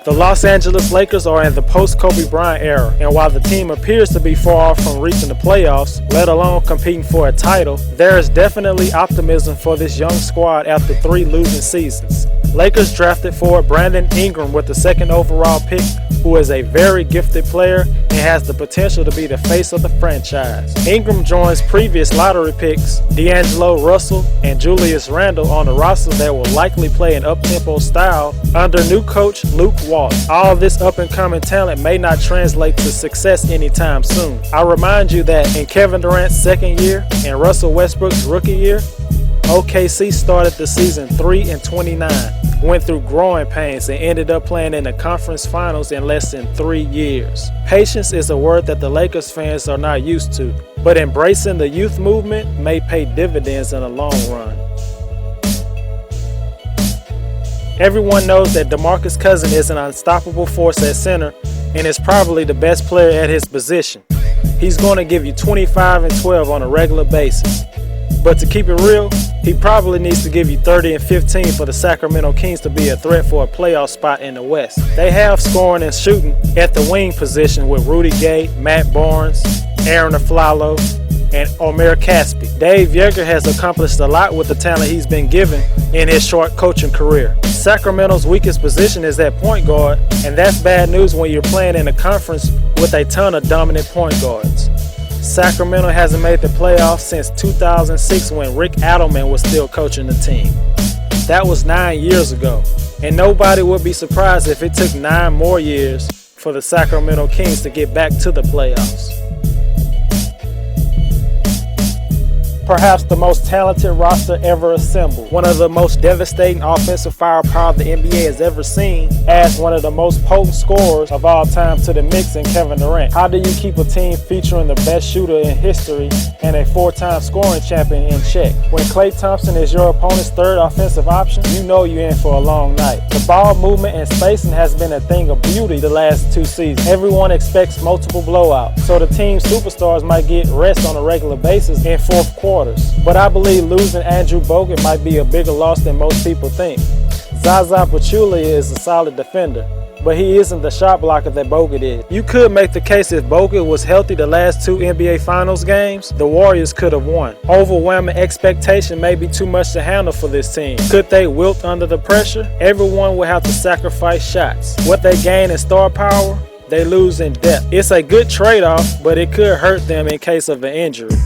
The Los Angeles Lakers are in the post-Kobe Bryant era, and while the team appears to be far off from reaching the playoffs, let alone competing for a title, there is definitely optimism for this young squad after 3 losing seasons. Lakers drafted forward Brandon Ingram with the 2nd overall pick, who is a very gifted player and has the potential to be the face of the franchise. Ingram joins previous lottery picks D'Angelo Russell and Julius Randle on a roster that will likely play an up-tempo style under new coach Luke Walton. All this up-and-coming talent may not translate to success anytime soon. I remind you that in Kevin Durant's 2nd year and Russell Westbrook's rookie year, OKC started the season 3-29, went through growing pains, and ended up playing in the conference finals in less than 3 years. Patience is a word that the Lakers fans are not used to, but embracing the youth movement may pay dividends in the long run. Everyone knows that DeMarcus Cousins is an unstoppable force at center and is probably the best player at his position. He's going to give you 25 and 12 on a regular basis. But to keep it real, he probably needs to give you 30 and 15 for the Sacramento Kings to be a threat for a playoff spot in the West. They have scoring and shooting at the wing position with Rudy Gay, Matt Barnes, Aaron Aflalo, and Omer Caspi. Dave Yeager has accomplished a lot with the talent he's been given in his short coaching career. Sacramento's weakest position is at point guard, and that's bad news when you're playing in a conference with a ton of dominant point guards. Sacramento hasn't made the playoffs since 2006 when Rick Adelman was still coaching the team. That was 9 years ago, and nobody would be surprised if it took 9 more years for the Sacramento Kings to get back to the playoffs. Perhaps the most talented roster ever assembled, one of the most devastating offensive firepower the NBA has ever seen, adds one of the most potent scorers of all time to the mix in Kevin Durant. How do you keep a team featuring the best shooter in history and a 4-time scoring champion in check? When Klay Thompson is your opponent's 3rd offensive option, you know you're in for a long night. The ball movement and spacing has been a thing of beauty the last 2 seasons. Everyone expects multiple blowouts, so the team's superstars might get rest on a regular basis in fourth quarter. But I believe losing Andrew Bogut might be a bigger loss than most people think. Zaza Pachulia is a solid defender, but he isn't the shot blocker that Bogut is. You could make the case if Bogut was healthy the last 2 NBA Finals games, the Warriors could have won. Overwhelming expectation may be too much to handle for this team. Could they wilt under the pressure? Everyone will have to sacrifice shots. What they gain in star power, they lose in depth. It's a good trade-off, but it could hurt them in case of an injury.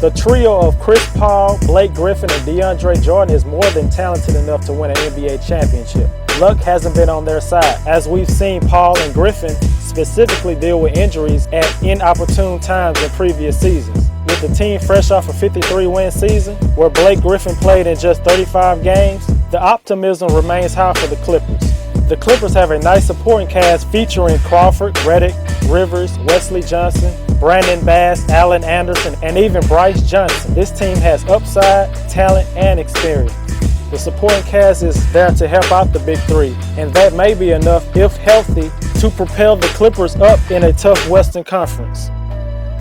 The trio of Chris Paul, Blake Griffin, and DeAndre Jordan is more than talented enough to win an NBA championship. Luck hasn't been on their side, as we've seen Paul and Griffin specifically deal with injuries at inopportune times in previous seasons. With the team fresh off a 53-win season, where Blake Griffin played in just 35 games, the optimism remains high for the Clippers. The Clippers have a nice supporting cast featuring Crawford, Redick, Rivers, Wesley Johnson, Brandon Bass, Allen Anderson, and even Bryce Johnson. This team has upside, talent, and experience. The supporting cast is there to help out the big 3, and that may be enough, if healthy, to propel the Clippers up in a tough Western Conference.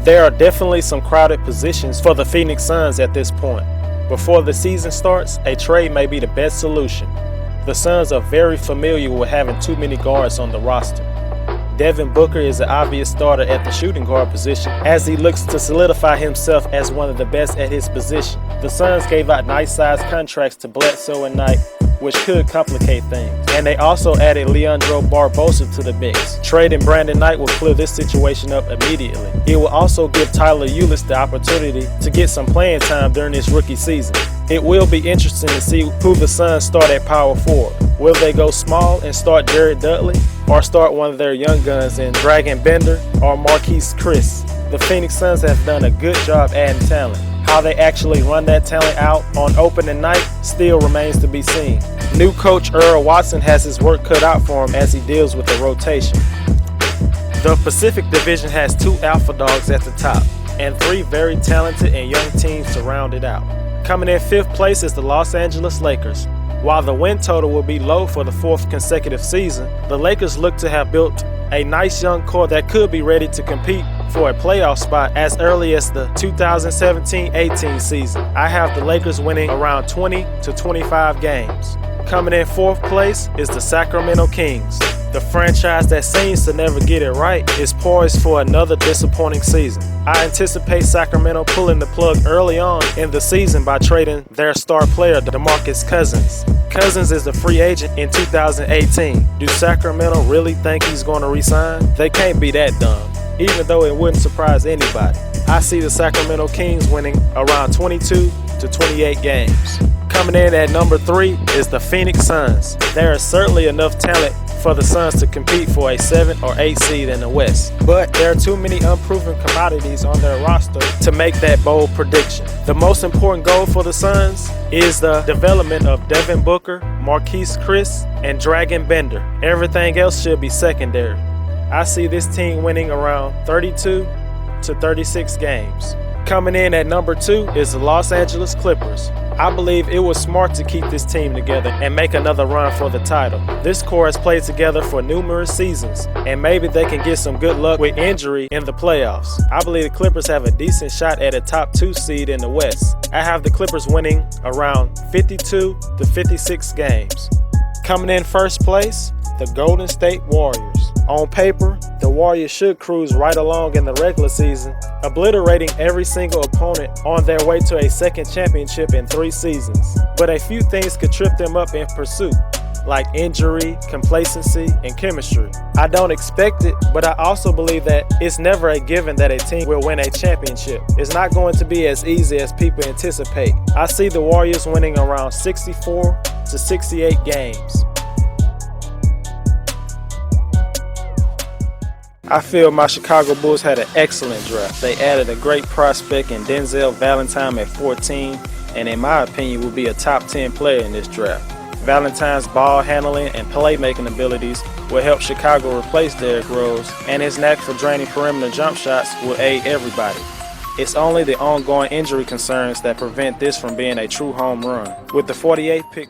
There are definitely some crowded positions for the Phoenix Suns at this point. Before the season starts, a trade may be the best solution. The Suns are very familiar with having too many guards on the roster. Devin Booker is an obvious starter at the shooting guard position as he looks to solidify himself as one of the best at his position. The Suns gave out nice-sized contracts to Bledsoe and Knight, which could complicate things. And they also added Leandro Barbosa to the mix. Trading Brandon Knight will clear this situation up immediately. It will also give Tyler Ulis the opportunity to get some playing time during his rookie season. It will be interesting to see who the Suns start at power forward. Will they go small and start Jared Dudley, or start one of their young guns in Dragon Bender or Marquise Chris? The Phoenix Suns have done a good job adding talent. How they actually run that talent out on opening night still remains to be seen. New coach Earl Watson has his work cut out for him as he deals with the rotation. The Pacific Division has 2 alpha dogs at the top and 3 very talented and young teams to round it out. Coming in 5th place is the Los Angeles Lakers. While the win total will be low for the 4th consecutive season, the Lakers look to have built a nice young core that could be ready to compete for a playoff spot as early as the 2017-18 season. I have the Lakers winning around 20 to 25 games. Coming in 4th place is the Sacramento Kings. The franchise that seems to never get it right is poised for another disappointing season. I anticipate Sacramento pulling the plug early on in the season by trading their star player, DeMarcus Cousins. Cousins is a free agent in 2018. Do Sacramento really think he's going to resign? They can't be that dumb, even though it wouldn't surprise anybody. I see the Sacramento Kings winning around 22 to 28 games. Coming in at number 3 is the Phoenix Suns. There is certainly enough talent for the Suns to compete for a 7 or 8 seed in the West, but there are too many unproven commodities on their roster to make that bold prediction. The most important goal for the Suns is the development of Devin Booker, Marquise Chris, and Dragon Bender. Everything else should be secondary. I see this team winning around 32 to 36 games. Coming in at number 2 is the Los Angeles Clippers. I believe it was smart to keep this team together and make another run for the title. This core has played together for numerous seasons, and maybe they can get some good luck with injury in the playoffs. I believe the Clippers have a decent shot at a top 2 seed in the West. I have the Clippers winning around 52 to 56 games. Coming in first place, the Golden State Warriors. On paper, the Warriors should cruise right along in the regular season, obliterating every single opponent on their way to a second championship in 3 seasons. But a few things could trip them up in pursuit, like injury, complacency, and chemistry. I don't expect it, but I also believe that it's never a given that a team will win a championship. It's not going to be as easy as people anticipate. I see the Warriors winning around 64 to 68 games. I feel my Chicago Bulls had an excellent draft. They added a great prospect in Denzel Valentine at 14, and in my opinion will be a top 10 player in this draft. Valentine's ball handling and playmaking abilities will help Chicago replace Derrick Rose, and his knack for draining perimeter jump shots will aid everybody. It's only the ongoing injury concerns that prevent this from being a true home run. With the 48th pick,